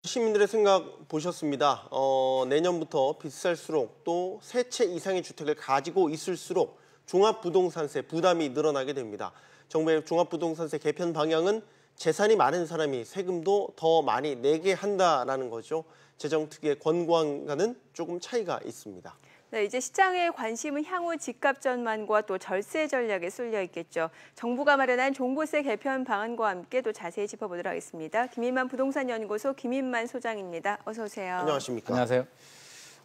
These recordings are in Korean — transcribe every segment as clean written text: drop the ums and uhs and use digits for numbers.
시민들의 생각 보셨습니다. 내년부터 비쌀수록 또 세 채 이상의 주택을 가지고 있을수록 종합부동산세 부담이 늘어나게 됩니다. 정부의 종합부동산세 개편 방향은 재산이 많은 사람이 세금도 더 많이 내게 한다라는 거죠. 재정특위의 권고안과는 조금 차이가 있습니다. 네, 이제 시장의 관심은 향후 집값 전망과 또 절세 전략에 쏠려 있겠죠. 정부가 마련한 종부세 개편 방안과 함께 또 자세히 짚어보도록 하겠습니다. 김인만 부동산연구소 김인만 소장입니다. 어서 오세요. 안녕하십니까. 안녕하세요.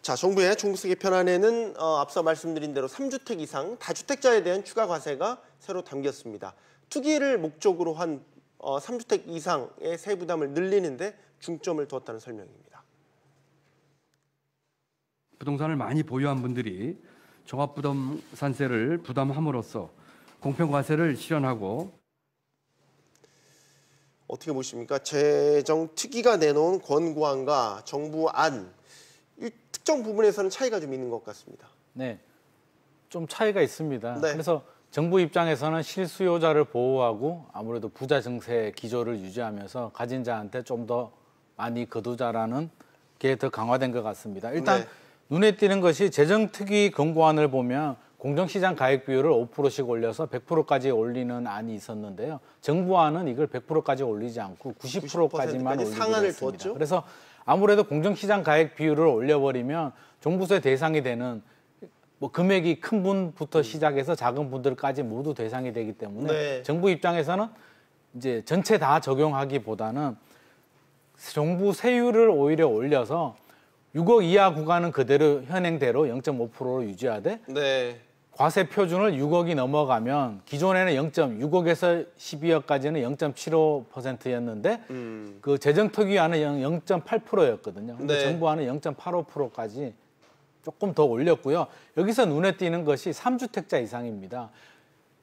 자, 정부의 종부세 개편안에는 앞서 말씀드린 대로 3주택 이상 다주택자에 대한 추가 과세가 새로 담겼습니다. 투기를 목적으로 한 3주택 이상의 세부담을 늘리는데 중점을 두었다는 설명입니다. 부동산을 많이 보유한 분들이 종합부동산세를 부담함으로써 공평과세를 실현하고. 어떻게 보십니까? 재정특위가 내놓은 권고안과 정부안 특정 부분에서는 차이가 좀 있는 것 같습니다. 네, 좀 차이가 있습니다. 네. 그래서 정부 입장에서는 실수요자를 보호하고 아무래도 부자 증세 기조를 유지하면서 가진 자한테 좀 더 많이 거두자라는 게 더 강화된 것 같습니다. 일단 네. 눈에 띄는 것이 재정특위 권고안을 보면 공정시장 가액 비율을 5%씩 올려서 100%까지 올리는 안이 있었는데요. 정부안은 이걸 100%까지 올리지 않고 90%까지만 올리기로 상한을 했습니다. 두었죠? 그래서 아무래도 공정시장 가액 비율을 올려버리면 종부세 대상이 되는 뭐 금액이 큰 분부터 시작해서 작은 분들까지 모두 대상이 되기 때문에 네. 정부 입장에서는 이제 전체 다 적용하기보다는 종부세율을 오히려 올려서 6억 이하 구간은 그대로 현행대로 0.5%로 유지하되 네. 과세 표준을 6억이 넘어가면 기존에는 6억에서 12억까지는 0.75%였는데 그 재정특위안은 0.8%였거든요. 근데 네. 정부안은 0.85%까지 조금 더 올렸고요. 여기서 눈에 띄는 것이 3주택자 이상입니다.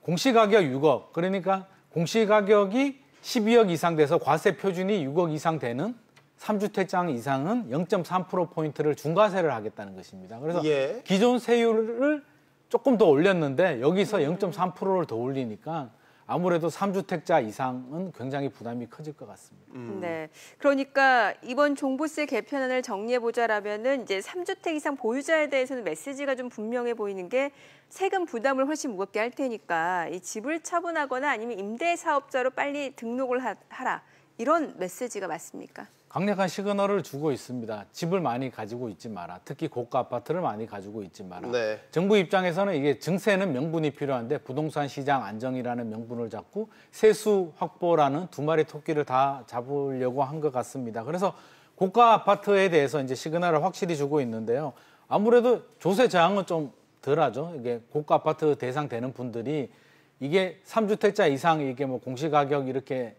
공시가격 6억, 그러니까 공시가격이 12억 이상 돼서 과세 표준이 6억 이상 되는 3주택자 이상은 0.3%포인트를 중과세를 하겠다는 것입니다. 그래서 예. 기존 세율을 조금 더 올렸는데 여기서 0.3%를 더 올리니까 아무래도 3주택자 이상은 굉장히 부담이 커질 것 같습니다. 네, 그러니까 이번 종부세 개편안을 정리해보자라면은 이제 3주택 이상 보유자에 대해서는 메시지가 좀 분명해 보이는 게 세금 부담을 훨씬 무겁게 할 테니까 이 집을 처분하거나 아니면 임대사업자로 빨리 등록을 하라. 이런 메시지가 맞습니까? 강력한 시그널을 주고 있습니다. 집을 많이 가지고 있지 마라. 특히 고가 아파트를 많이 가지고 있지 마라. 네. 정부 입장에서는 이게 증세는 명분이 필요한데 부동산 시장 안정이라는 명분을 잡고 세수 확보라는 두 마리 토끼를 다 잡으려고 한 것 같습니다. 그래서 고가 아파트에 대해서 이제 시그널을 확실히 주고 있는데요. 아무래도 조세 저항은 좀 덜하죠. 이게 고가 아파트 대상 되는 분들이 이게 3주택자 이상 이게 뭐 공시가격 이렇게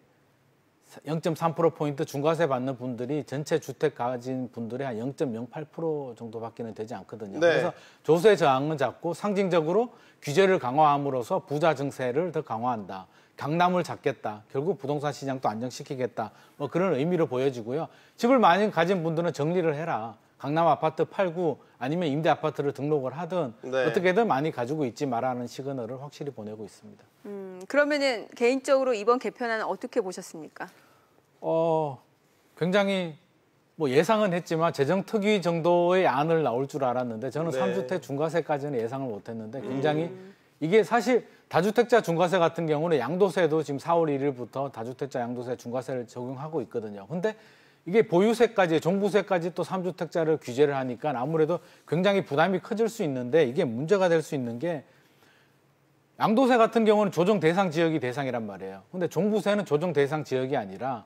0.3%포인트 중과세 받는 분들이 전체 주택 가진 분들의 한 0.08% 정도밖에는 되지 않거든요. 네. 그래서 조세 저항은 잡고 상징적으로 규제를 강화함으로써 부자 증세를 더 강화한다. 강남을 잡겠다. 결국 부동산 시장도 안정시키겠다. 뭐 그런 의미로 보여지고요. 집을 많이 가진 분들은 정리를 해라. 강남 아파트 팔고 아니면 임대 아파트를 등록을 하든 네. 어떻게든 많이 가지고 있지 마라는 시그널을 확실히 보내고 있습니다. 그러면은 개인적으로 이번 개편안은 어떻게 보셨습니까? 굉장히 뭐 예상은 했지만 재정특위 정도의 안을 나올 줄 알았는데 저는 네. 3주택 중과세까지는 예상을 못했는데 굉장히 이게 사실 다주택자 중과세 같은 경우는 양도세도 지금 4월 1일부터 다주택자 양도세 중과세를 적용하고 있거든요. 근데 이게 보유세까지 종부세까지 또 3주택자를 규제를 하니까 아무래도 굉장히 부담이 커질 수 있는데 이게 문제가 될 수 있는 게 양도세 같은 경우는 조정 대상 지역이 대상이란 말이에요. 근데 종부세는 조정 대상 지역이 아니라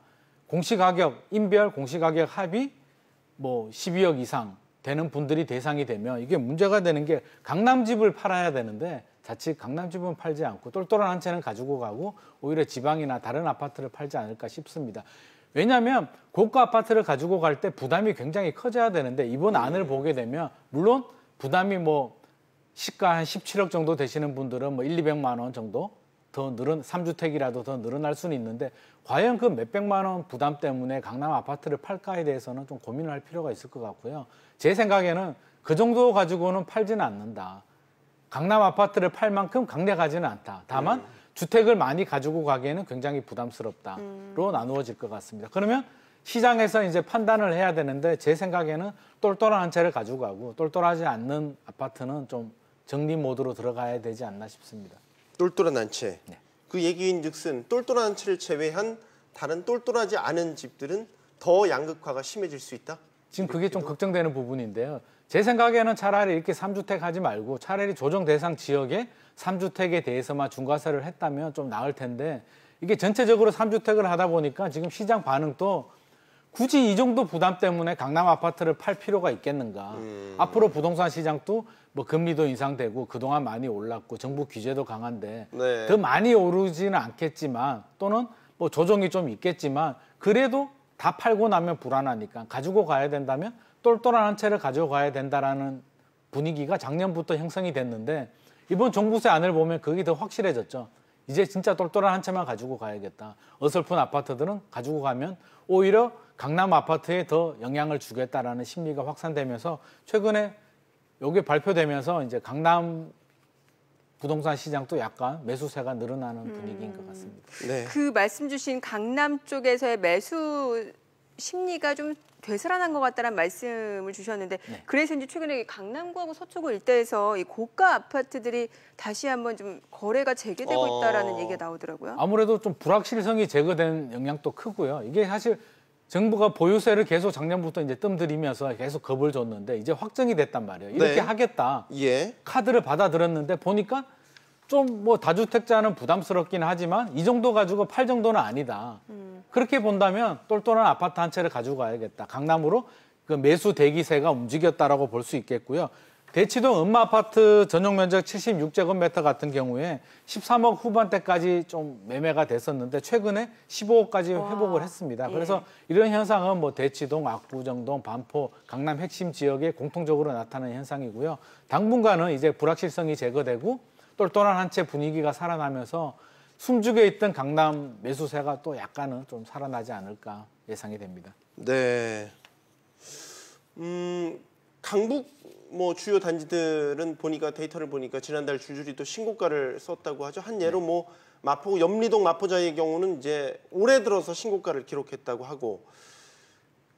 공시가격, 인별 공시가격 합이 뭐 12억 이상 되는 분들이 대상이 되면 이게 문제가 되는 게 강남집을 팔아야 되는데 자칫 강남집은 팔지 않고 똘똘한 한 채는 가지고 가고 오히려 지방이나 다른 아파트를 팔지 않을까 싶습니다. 왜냐하면 고가 아파트를 가지고 갈 때 부담이 굉장히 커져야 되는데 이번 안을 보게 되면 물론 부담이 뭐 시가 한 17억 정도 되시는 분들은 뭐 200만 원 정도 더 3주택이라도 더 늘어날 수는 있는데 과연 그 몇백만 원 부담 때문에 강남 아파트를 팔까에 대해서는 좀 고민을 할 필요가 있을 것 같고요. 제 생각에는 그 정도 가지고는 팔지는 않는다. 강남 아파트를 팔 만큼 강력하지는 않다. 다만 주택을 많이 가지고 가기에는 굉장히 부담스럽다로 나누어질 것 같습니다. 그러면 시장에서 이제 판단을 해야 되는데 제 생각에는 똘똘한 한 채를 가지고 가고 똘똘하지 않는 아파트는 좀 정리 모드로 들어가야 되지 않나 싶습니다. 똘똘한 한 채. 네. 그 얘기인즉슨 똘똘한 한 채를 제외한 다른 똘똘하지 않은 집들은 더 양극화가 심해질 수 있다? 지금 그게 좀 걱정되는 부분인데요. 제 생각에는 차라리 이렇게 3주택 하지 말고 차라리 조정 대상 지역에 3주택에 대해서만 중과세를 했다면 좀 나을 텐데 이게 전체적으로 3주택을 하다 보니까 지금 시장 반응도 굳이 이 정도 부담 때문에 강남 아파트를 팔 필요가 있겠는가. 앞으로 부동산 시장도 뭐 금리도 인상되고 그동안 많이 올랐고 정부 규제도 강한데 네. 더 많이 오르지는 않겠지만 또는 뭐 조정이 좀 있겠지만 그래도 다 팔고 나면 불안하니까 가지고 가야 된다면 똘똘한 한 채를 가지고 가야 된다라는 분위기가 작년부터 형성이 됐는데 이번 종부세 안을 보면 그게 더 확실해졌죠. 이제 진짜 똘똘한 한 채만 가지고 가야겠다. 어설픈 아파트들은 가지고 가면 오히려 강남 아파트에 더 영향을 주겠다라는 심리가 확산되면서 최근에 이게 발표되면서 이제 강남 부동산 시장도 약간 매수세가 늘어나는 분위기인 것 같습니다. 네. 그 말씀 주신 강남 쪽에서의 매수 심리가 좀 되살아난 것 같다는 말씀을 주셨는데 네. 그래서 이제 최근에 강남구하고 서초구 일대에서 이 고가 아파트들이 다시 한번 좀 거래가 재개되고 있다라는 얘기가 나오더라고요. 아무래도 좀 불확실성이 제거된 영향도 크고요. 이게 사실 정부가 보유세를 계속 작년부터 이제 뜸들이면서 계속 겁을 줬는데 이제 확정이 됐단 말이에요. 이렇게 네. 하겠다. 예. 카드를 받아들였는데 보니까 좀 뭐 다주택자는 부담스럽긴 하지만 이 정도 가지고 팔 정도는 아니다. 그렇게 본다면 똘똘한 아파트 한 채를 가지고 가야겠다. 강남으로 그 매수 대기세가 움직였다라고 볼 수 있겠고요. 대치동 음마아파트 전용 면적 76제곱미터 같은 경우에 13억 후반대까지 좀 매매가 됐었는데 최근에 15억까지 회복을 했습니다. 예. 그래서 이런 현상은 뭐 대치동, 압구정동, 반포, 강남 핵심 지역에 공통적으로 나타나는 현상이고요. 당분간은 이제 불확실성이 제거되고 똘똘한 한 채 분위기가 살아나면서 숨죽여 있던 강남 매수세가 또 약간은 좀 살아나지 않을까 예상이 됩니다. 네. 강북 뭐 주요 단지들은 보니까 데이터를 보니까 지난달 줄줄이 또 신고가를 썼다고 하죠. 한 예로 뭐 마포 염리동 마포자의 경우는 이제 올해 들어서 신고가를 기록했다고 하고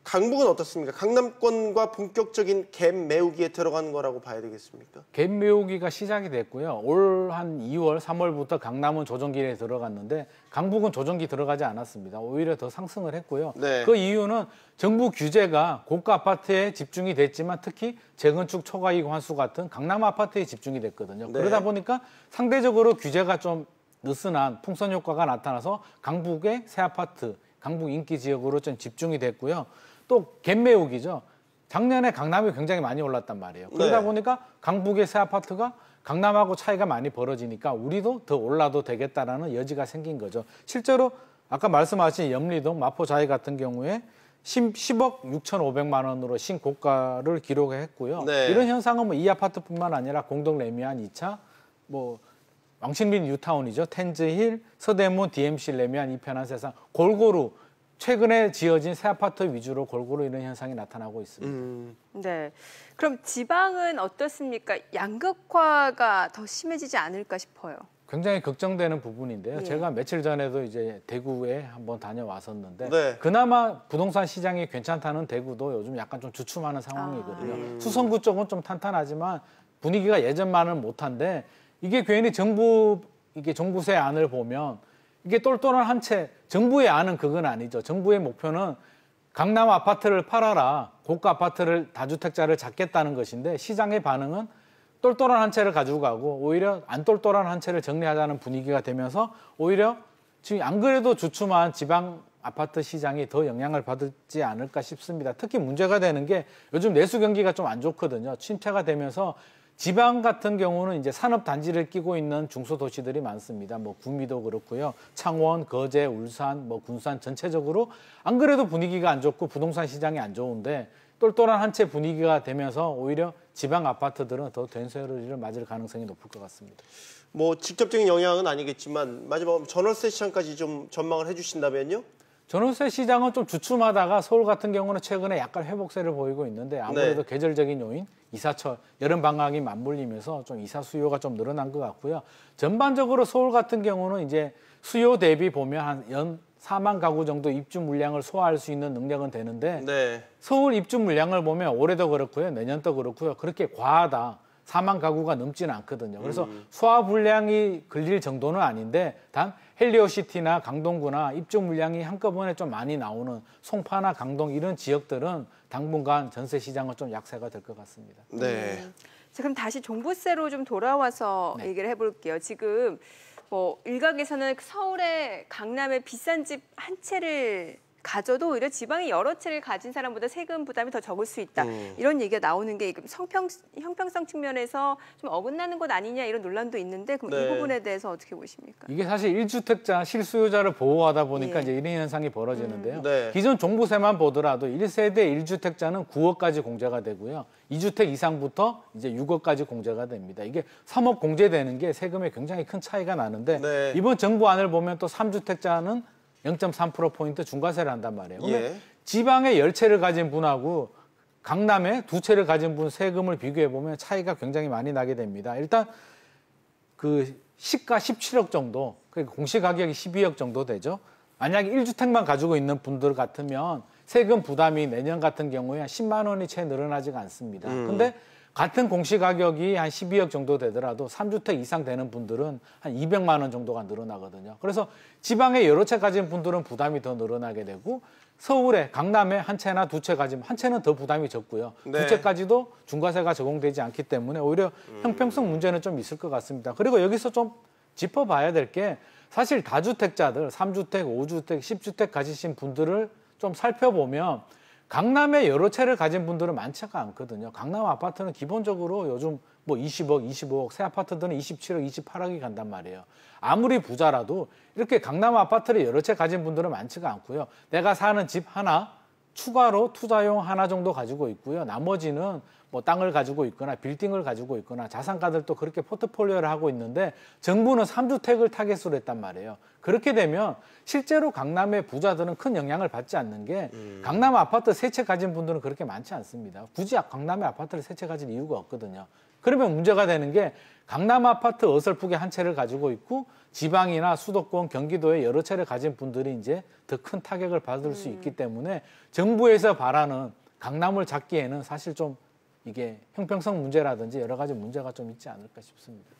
강북은 어떻습니까? 강남권과 본격적인 갭 메우기에 들어가는 거라고 봐야 되겠습니까? 갭 메우기가 시작이 됐고요. 올 한 2월, 3월부터 강남은 조정기에 들어갔는데 강북은 조정기 들어가지 않았습니다. 오히려 더 상승을 했고요. 네. 그 이유는 정부 규제가 고가 아파트에 집중이 됐지만 특히 재건축 초과이익 환수 같은 강남 아파트에 집중이 됐거든요. 네. 그러다 보니까 상대적으로 규제가 좀 느슨한 풍선 효과가 나타나서 강북의 새 아파트, 강북 인기 지역으로 좀 집중이 됐고요. 또 갭 메우기죠. 작년에 강남이 굉장히 많이 올랐단 말이에요. 그러다 네. 보니까 강북의 새 아파트가 강남하고 차이가 많이 벌어지니까 우리도 더 올라도 되겠다라는 여지가 생긴 거죠. 실제로 아까 말씀하신 염리동, 마포자이 같은 경우에 10억 6,500만 원으로 신고가를 기록했고요. 네. 이런 현상은 뭐 이 아파트뿐만 아니라 공동 레미안 2차, 뭐 왕신빈 뉴타운이죠. 텐즈힐, 서대문, DMC 레미안 이편한 세상 골고루 최근에 지어진 새 아파트 위주로 골고루 이런 현상이 나타나고 있습니다. 네. 그럼 지방은 어떻습니까? 양극화가 더 심해지지 않을까 싶어요. 굉장히 걱정되는 부분인데요. 예. 제가 며칠 전에도 이제 대구에 한번 다녀왔었는데 네. 그나마 부동산 시장이 괜찮다는 대구도 요즘 약간 좀 주춤하는 상황이거든요. 수성구 쪽은 좀 탄탄하지만 분위기가 예전만은 못한데 이게 괜히 이게 종부세 안을 보면 이게 똘똘한 한 채, 정부의 안은 그건 아니죠. 정부의 목표는 강남 아파트를 팔아라, 고가 아파트를 다주택자를 잡겠다는 것인데 시장의 반응은 똘똘한 한 채를 가지고 가고 오히려 안 똘똘한 한 채를 정리하자는 분위기가 되면서 오히려 지금 안 그래도 주춤한 지방 아파트 시장이 더 영향을 받지 않을까 싶습니다. 특히 문제가 되는 게 요즘 내수 경기가 좀 안 좋거든요. 침체가 되면서 지방 같은 경우는 이제 산업 단지를 끼고 있는 중소도시들이 많습니다. 뭐 구미도 그렇고요. 창원, 거제, 울산, 뭐 군산 전체적으로 안 그래도 분위기가 안 좋고 부동산 시장이 안 좋은데 똘똘한 한 채 분위기가 되면서 오히려 지방 아파트들은 더 된세를 맞을 가능성이 높을 것 같습니다. 뭐 직접적인 영향은 아니겠지만 마지막으로 전월세 시장까지 좀 전망을 해주신다면요? 전월세 시장은 좀 주춤하다가 서울 같은 경우는 최근에 약간 회복세를 보이고 있는데 아무래도 네. 계절적인 요인, 이사철, 여름 방학이 맞물리면서 좀 이사 수요가 좀 늘어난 것 같고요. 전반적으로 서울 같은 경우는 이제 수요 대비 보면 한 연 4만 가구 정도 입주 물량을 소화할 수 있는 능력은 되는데 네. 서울 입주 물량을 보면 올해도 그렇고요. 내년도 그렇고요. 그렇게 과하다. 4만 가구가 넘지는 않거든요. 그래서 소화 물량이 걸릴 정도는 아닌데 단 헬리오시티나 강동구나 입주 물량이 한꺼번에 좀 많이 나오는 송파나 강동 이런 지역들은 당분간 전세 시장은 좀 약세가 될 것 같습니다. 네. 자, 그럼 다시 종부세로 좀 돌아와서 네. 얘기를 해볼게요. 지금 뭐 일각에서는 서울의 강남의 비싼 집 한 채를 가져도 오히려 지방의 여러 채를 가진 사람보다 세금 부담이 더 적을 수 있다. 이런 얘기가 나오는 게 형평성 측면에서 좀 어긋나는 것 아니냐 이런 논란도 있는데 그럼 이 네. 부분에 대해서 어떻게 보십니까? 이게 사실 1주택자 실수요자를 보호하다 보니까 예. 이제 이런 현상이 벌어지는데요. 네. 기존 종부세만 보더라도 1세대 1주택자는 9억까지 공제가 되고요. 2주택 이상부터 이제 6억까지 공제가 됩니다. 이게 3억 공제되는 게 세금에 굉장히 큰 차이가 나는데 네. 이번 정부안을 보면 또 3주택자는 0.3%포인트 중과세를 한단 말이에요. 그러면 예. 지방에 10채를 가진 분하고 강남에 2채를 가진 분 세금을 비교해 보면 차이가 굉장히 많이 나게 됩니다. 일단 그 시가 17억 정도, 그러니까 공시가격이 12억 정도 되죠. 만약에 1주택만 가지고 있는 분들 같으면 세금 부담이 내년 같은 경우에 한 10만 원이 채 늘어나지가 않습니다. 근데 같은 공시가격이 한 12억 정도 되더라도 3주택 이상 되는 분들은 한 200만 원 정도가 늘어나거든요. 그래서 지방에 여러 채 가진 분들은 부담이 더 늘어나게 되고 서울에 강남에 한 채나 두 채 가지면 한 채는 더 부담이 적고요. 네. 두 채까지도 중과세가 적용되지 않기 때문에 오히려 형평성 문제는 좀 있을 것 같습니다. 그리고 여기서 좀 짚어봐야 될 게 사실 다주택자들 3주택, 5주택, 10주택 가지신 분들을 좀 살펴보면 강남에 여러 채를 가진 분들은 많지가 않거든요. 강남 아파트는 기본적으로 요즘 뭐 20억, 25억, 새 아파트들은 27억, 28억이 간단 말이에요. 아무리 부자라도 이렇게 강남 아파트를 여러 채 가진 분들은 많지가 않고요. 내가 사는 집 하나, 추가로 투자용 하나 정도 가지고 있고요. 나머지는 뭐 땅을 가지고 있거나 빌딩을 가지고 있거나 자산가들도 그렇게 포트폴리오를 하고 있는데 정부는 3주택을 타겟으로 했단 말이에요. 그렇게 되면 실제로 강남의 부자들은 큰 영향을 받지 않는 게 강남 아파트 세 채 가진 분들은 그렇게 많지 않습니다. 굳이 강남의 아파트를 세 채 가질 이유가 없거든요. 그러면 문제가 되는 게 강남 아파트 어설프게 한 채를 가지고 있고 지방이나 수도권, 경기도에 여러 채를 가진 분들이 이제 더 큰 타격을 받을 수 있기 때문에 정부에서 바라는 강남을 잡기에는 사실 좀 이게 형평성 문제라든지 여러 가지 문제가 좀 있지 않을까 싶습니다.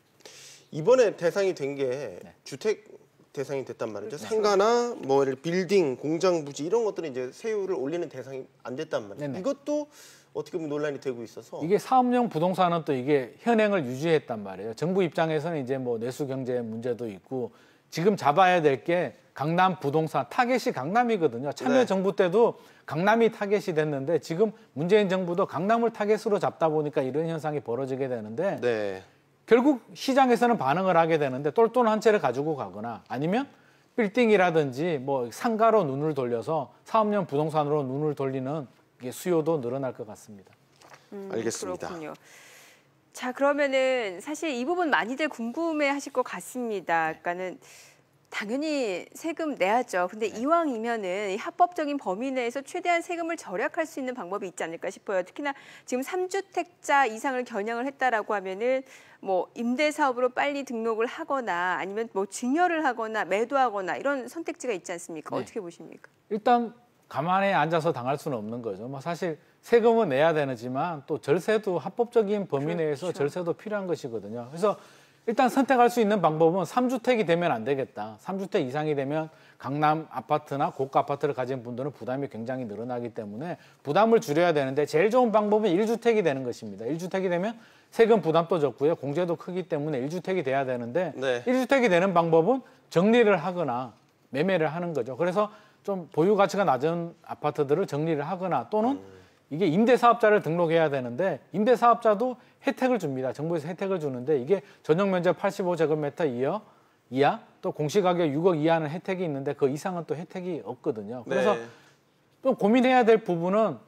이번에 대상이 된 게 네. 주택 대상이 됐단 말이죠. 상가나 뭐 빌딩, 공장 부지 이런 것들은 이제 세율을 올리는 대상이 안 됐단 말이에요. 네네. 이것도 어떻게 보면 논란이 되고 있어서 이게 사업용 부동산은 또 이게 현행을 유지했단 말이에요. 정부 입장에서는 이제 뭐 내수 경제 문제도 있고 지금 잡아야 될 게 강남 부동산 타겟이 강남이거든요. 참여정부 때도 강남이 타겟이 됐는데 지금 문재인 정부도 강남을 타겟으로 잡다 보니까 이런 현상이 벌어지게 되는데 네. 결국 시장에서는 반응을 하게 되는데 똘똘 한 채를 가지고 가거나 아니면 빌딩이라든지 뭐 상가로 눈을 돌려서 사업용 부동산으로 눈을 돌리는 이게 수요도 늘어날 것 같습니다. 알겠습니다. 그렇군요. 자, 그러면은 사실 이 부분 많이들 궁금해하실 것 같습니다. 그러니까는 당연히 세금 내야죠. 근데 이왕이면은 이 합법적인 범위 내에서 최대한 세금을 절약할 수 있는 방법이 있지 않을까 싶어요. 특히나 지금 3주택자 이상을 겨냥을 했다라고 하면은 뭐 임대 사업으로 빨리 등록을 하거나 아니면 뭐 증여를 하거나 매도하거나 이런 선택지가 있지 않습니까? 네. 어떻게 보십니까? 일단 가만히 앉아서 당할 수는 없는 거죠. 뭐 사실 세금은 내야 되지만 또 절세도 합법적인 범위 내에서 그렇죠. 절세도 필요한 것이거든요. 그래서 일단 선택할 수 있는 방법은 3주택이 되면 안 되겠다. 3주택 이상이 되면 강남 아파트나 고가 아파트를 가진 분들은 부담이 굉장히 늘어나기 때문에 부담을 줄여야 되는데 제일 좋은 방법은 1주택이 되는 것입니다. 1주택이 되면 세금 부담도 적고요. 공제도 크기 때문에 1주택이 돼야 되는데 네. 1주택이 되는 방법은 정리를 하거나 매매를 하는 거죠. 그래서 좀 보유 가치가 낮은 아파트들을 정리를 하거나 또는 이게 임대사업자를 등록해야 되는데 임대사업자도 혜택을 줍니다. 정부에서 혜택을 주는데 이게 전용 면적 85제곱미터 이하 또 공시가격 6억 이하는 혜택이 있는데 그 이상은 또 혜택이 없거든요. 그래서 네. 좀 고민해야 될 부분은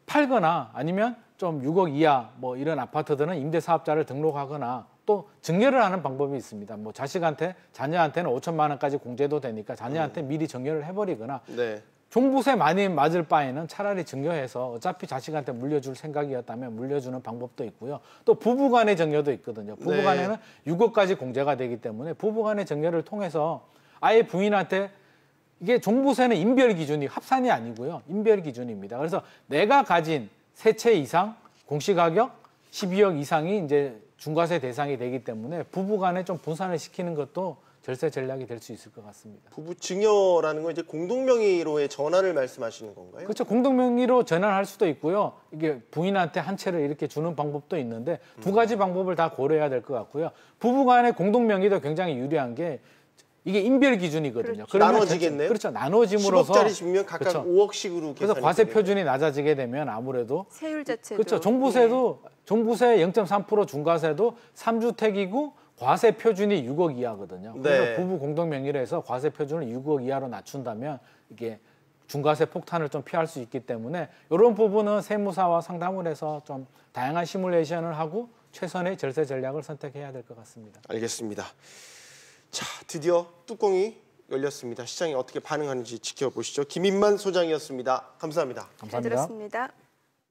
팔거나 아니면 좀 6억 이하 뭐 이런 아파트들은 임대사업자를 등록하거나 또 증여를 하는 방법이 있습니다. 뭐 자식한테 자녀한테는 5천만 원까지 공제도 되니까 자녀한테 미리 증여를 해버리거나 네. 종부세 많이 맞을 바에는 차라리 증여해서 어차피 자식한테 물려줄 생각이었다면 물려주는 방법도 있고요. 또 부부간의 증여도 있거든요. 부부간에는 6억까지 공제가 되기 때문에 부부간의 증여를 통해서 아예 부인한테 이게 종부세는 인별 기준이 합산이 아니고요. 인별 기준입니다. 그래서 내가 가진 세 채 이상 공시가격 12억 이상이 이제 중과세 대상이 되기 때문에 부부 간에 좀 분산을 시키는 것도 절세 전략이 될 수 있을 것 같습니다. 부부 증여라는 건 이제 공동명의로의 전환을 말씀하시는 건가요? 그렇죠. 공동명의로 전환할 수도 있고요. 이게 부인한테 한 채를 이렇게 주는 방법도 있는데 두 가지 방법을 다 고려해야 될 것 같고요. 부부 간의 공동명의도 굉장히 유리한 게 이게 인별 기준이거든요. 그렇죠. 나눠지겠네요. 그렇죠. 나눠짐으로써 10억짜리 집이면 각각 그렇죠. 5억씩으로 그래서 계산이 과세 되네요. 표준이 낮아지게 되면 아무래도 세율 자체도 그렇죠. 종부세도 종부세 0.3% 중과세도 3주택이고 과세 표준이 6억 이하거든요. 그래서 네. 부부 공동 명의로 해서 과세 표준을 6억 이하로 낮춘다면 이게 중과세 폭탄을 좀 피할 수 있기 때문에 이런 부분은 세무사와 상담을 해서 좀 다양한 시뮬레이션을 하고 최선의 절세 전략을 선택해야 될 것 같습니다. 알겠습니다. 자, 드디어 뚜껑이 열렸습니다. 시장이 어떻게 반응하는지 지켜보시죠. 김인만 소장이었습니다. 감사합니다. 잘 들었습니다.